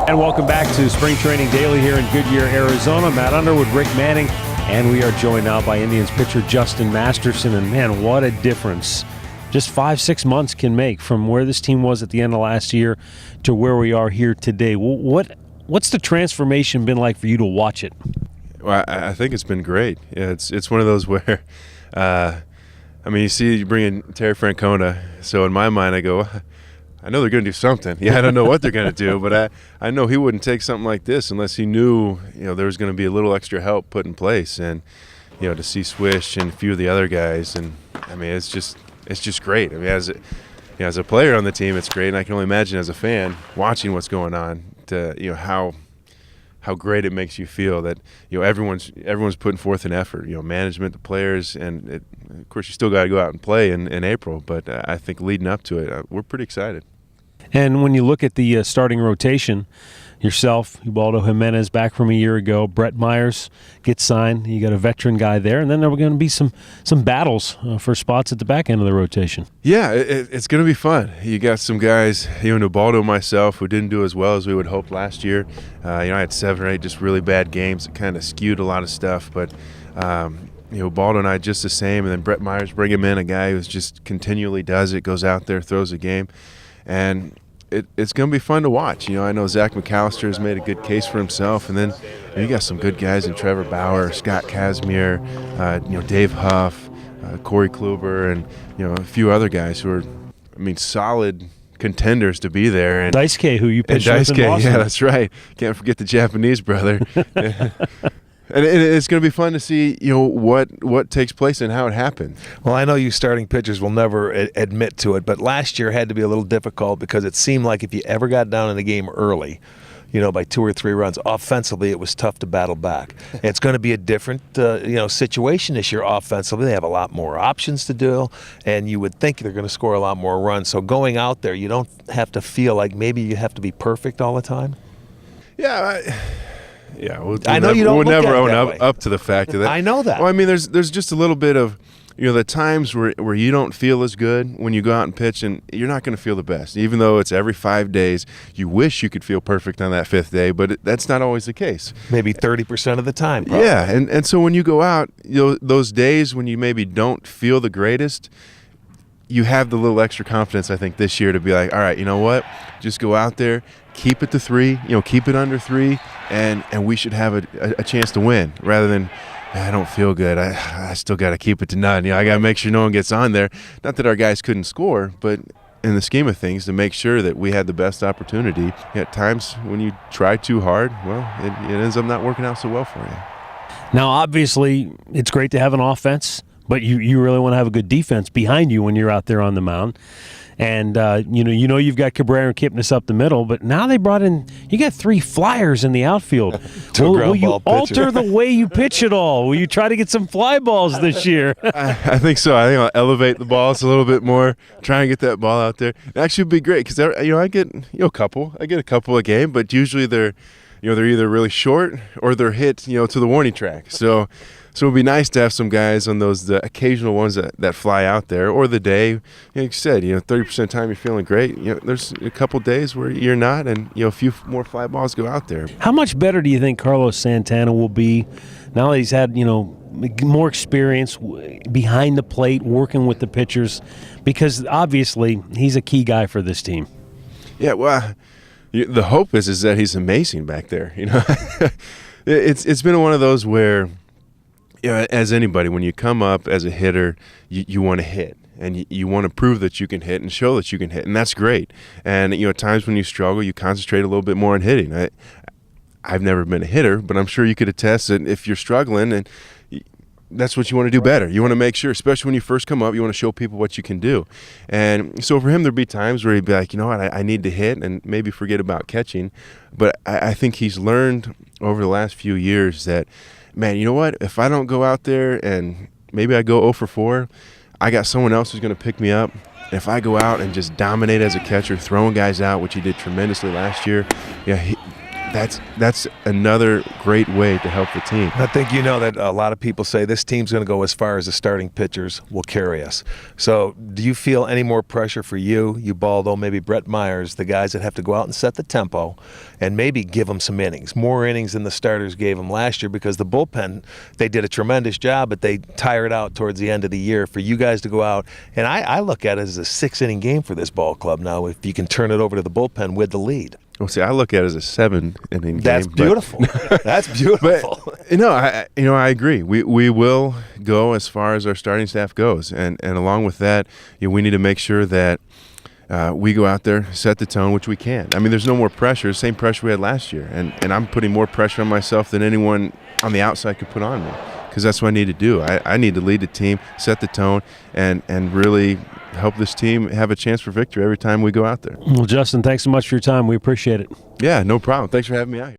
And welcome back to Spring Training Daily here in Goodyear, Arizona. Matt Underwood, Rick Manning, and we are joined now by Indians pitcher Justin Masterson. And man, what a difference just 5-6 months can make from where this team was at the end of last year to where we are here today. What's the transformation been like for you to watch it? Well, I think it's been great. Yeah, it's one of those where, you see you bring in Terry Francona, so in my mind I go, I know they're going to do something. Yeah, I don't know what they're going to do, but I know he wouldn't take something like this unless he knew, there was going to be a little extra help put in place. And, to see Swish and a few of the other guys, and it's just great. As a player on the team, it's great, and I can only imagine as a fan watching what's going on to how great it makes you feel that everyone's putting forth an effort. Management, the players, and of course you still got to go out and play in April. But I think leading up to it, we're pretty excited. And when you look at the starting rotation, yourself, Ubaldo Jimenez back from a year ago, Brett Myers gets signed. You got a veteran guy there, and then there are going to be some battles for spots at the back end of the rotation. Yeah, it's going to be fun. You got some guys, Ubaldo, myself, who didn't do as well as we would hope last year. I had 7 or 8 just really bad games that kind of skewed a lot of stuff, but Ubaldo and I just the same. And then Brett Myers, bring him in, a guy who's just continually does it, goes out there, throws a game, and it's going to be fun to watch. I know Zach McAllister has made a good case for himself, and then you got some good guys in Trevor Bauer, Scott Kazmir, Dave Huff, Corey Kluber, and a few other guys who are, solid contenders to be there. And Daisuke, who you pitched with in Boston. Yeah, that's right. Can't forget the Japanese brother. And it's going to be fun to see, what takes place and how it happened. Well, I know you starting pitchers will never admit to it, but last year had to be a little difficult because it seemed like if you ever got down in the game early, by 2 or 3 runs, offensively it was tough to battle back. It's going to be a different, situation this year offensively. They have a lot more options to do, and you would think they're going to score a lot more runs. So going out there, you don't have to feel like maybe you have to be perfect all the time. Yeah, I know you don't. We'll look never at own that way. up to the fact of that. I know that. Well, there's just a little bit of, the times where you don't feel as good when you go out and pitch, and you're not going to feel the best. Even though it's every 5 days, you wish you could feel perfect on that 5th day, but that's not always the case. Maybe 30% of the time. Probably. Yeah, and so when you go out, those days when you maybe don't feel the greatest, you have the little extra confidence, I think, this year to be like, all right, you know what? Just go out there, keep it to 3, keep it under 3, and we should have a chance to win rather than, I don't feel good. I still got to keep it to none. I got to make sure no one gets on there. Not that our guys couldn't score, but in the scheme of things, to make sure that we had the best opportunity. At times when you try too hard, well, it ends up not working out so well for you. Now, obviously, it's great to have an offense, but you really want to have a good defense behind you when you're out there on the mound. And, you've got Cabrera and Kipnis up the middle, but now they brought in – you got 3 flyers in the outfield. Will you alter the way you pitch it all? Will you try to get some fly balls this year? I think so. I think I'll elevate the balls a little bit more, try and get that ball out there. It actually would be great because, I get a couple. I get a couple a game, but usually they're either really short or they're hit, to the warning track. So it would be nice to have some guys on the occasional ones that fly out there, or the day, like you said, 30% of the time you're feeling great. There's a couple days where you're not, and a few more fly balls go out there. How much better do you think Carlos Santana will be now that he's had more experience behind the plate, working with the pitchers? Because obviously he's a key guy for this team. Yeah, well, the hope is that he's amazing back there. It's been one of those where, as anybody, when you come up as a hitter, you want to hit, and you want to prove that you can hit and show that you can hit, and that's great. And at times when you struggle, you concentrate a little bit more on hitting. I've never been a hitter, but I'm sure you could attest that if you're struggling, and that's what you want to do better. You want to make sure, especially when you first come up, you want to show people what you can do. And so for him, there'd be times where he'd be like, I need to hit, and maybe forget about catching. But I think he's learned over the last few years that, man, you know what? If I don't go out there and maybe I go 0 for 4, I got someone else who's going to pick me up. If I go out and just dominate as a catcher, throwing guys out, which he did tremendously last year, that's another great way to help the team. I think you know that a lot of people say this team's going to go as far as the starting pitchers will carry us. So do you feel any more pressure for you, Baldo, maybe Brett Myers, the guys that have to go out and set the tempo and maybe give them some innings, more innings than the starters gave them last year, because the bullpen, they did a tremendous job, but they tired out towards the end of the year. For you guys to go out, and I look at it as a 6-inning game for this ball club now if you can turn it over to the bullpen with the lead. Well, see, I look at it as a 7-inning game. That's beautiful. That's beautiful. But, I agree. We will go as far as our starting staff goes, and along with that, we need to make sure that we go out there, set the tone, which we can. I mean, there's no more pressure, same pressure we had last year, and I'm putting more pressure on myself than anyone on the outside could put on me, because that's what I need to do. I need to lead the team, set the tone, and really help this team have a chance for victory every time we go out there. Well, Justin, thanks so much for your time. We appreciate it. Yeah, no problem. Thanks for having me out here.